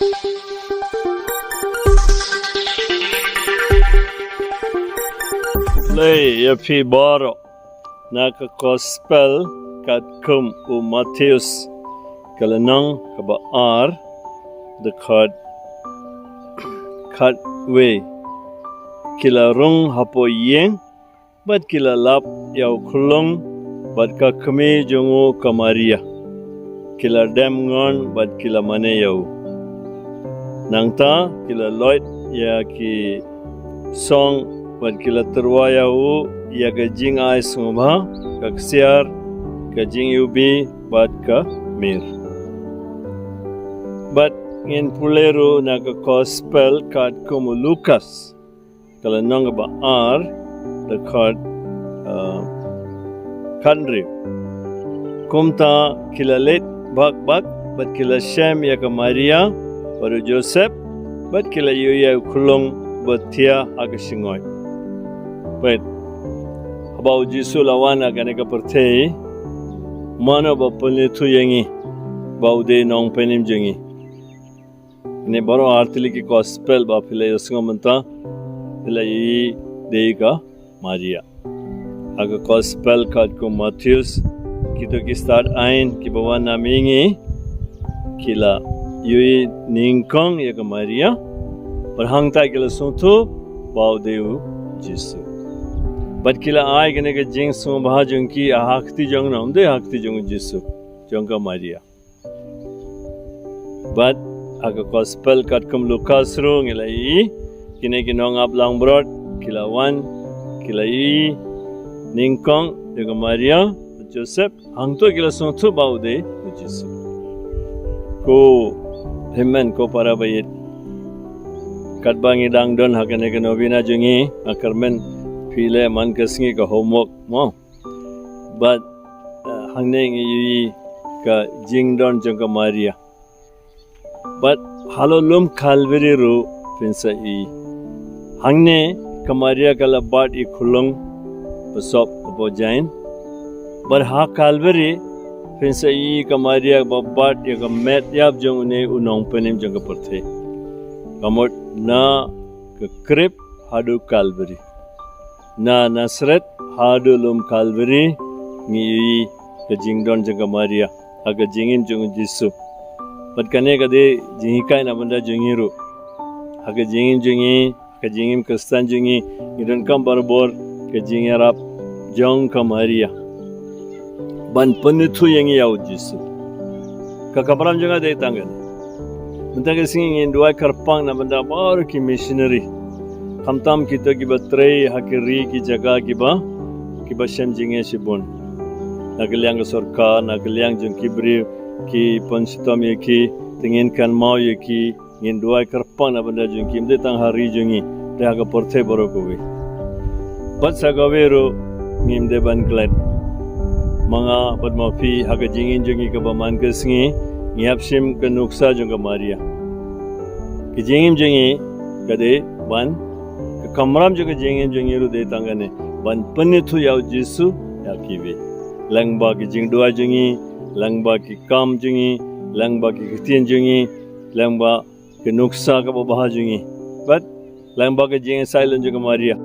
Lei ya fi baro naka gospel kat kum u Matthews kalanang kaba ar the kat way kila rung hapo yeng bat kila lap yau khulung bat ka kami jongo kamaria kila dem ngon bat kila mane yau nangta kila loit ya ki song bat kila terwaya u ya ka jing ai sumba ka ksiar ka jing ubi bat ka mir bat ngin puleru na ka gospel kat kumu Lukas kala nang ba ar the country kumta kila let bak bat kila Shem ya ka Maria baru Joseph bat kila yu ya khulung batia agasingoy but about Jesus lawana ganeka pertei mana bapalne tu yengi baude nong penim jengi ne baro artili ki gospel ba phile yosinga manta phile yi deika Maria aga gospel kad ko Matthews kito ki start ain ki bawa namingi kila yui ningkong ya ka Maria par hangta kila suntu baude Jesus but kila ay gane ka jing sum baha jungki ahakti jong na unde hakti jong Jesus jongka Maria but aga gospel kat kum Lukas ro ngilai kine kinong ablang brod kila wan kila i ningkong jongka Maria Joseph hangto kila suntu baude Jesus ko himmen ko para bayit kat bangi dang don hakane ka nobina jungi akarmen pile man kasngi ka homework mo but hangne ngi ka jingdon jongka Maria but halolum Calvary ro pinsa I hangne ka Maria kala bat I khulung pasop po jain but ha Calvary pinsa I ka Maria bat ya ka met yap jong ne unong penim jongka perthe kamot na ka krip hadu Calvary na Nasret hadulum Calvary ngi ka jingdon jongka Maria aga jingin jong Jesus pat kane kade jingi kai na banda jongiru aga jingin jongi ka jingim kristan jongi ngidon kam barbor ka jingarap jongka Maria ban panitu yengi yau Jesus ka kabram jonga de tangan muntaga singin dua karpang na banda baru ki missionary kamtam kita ki batrei hakiri ki jaga ki ba shem jinge sibon nagaliang sorka nagaliang jong kibri ki pansitam ye ki tingin kan mau ye ki ngin dua karpang na banda jong kim de tang hari jongi te aga porthe boro ko we bat sagawero ngim de ban glad manga badmafi haga jingin jongi ka ba man kasngi ngiapsim ka nuksa jong ka Maria ki jingim jongi kade ban kamram juga jengin jengiru de tangane ban panitu yau Jesus ya kiwe langba ki jingdua jengi langba ki kam jengi langba ki kitien jengi langba ki nuksa ka baha jengi but langba ki jeng silent juga Maria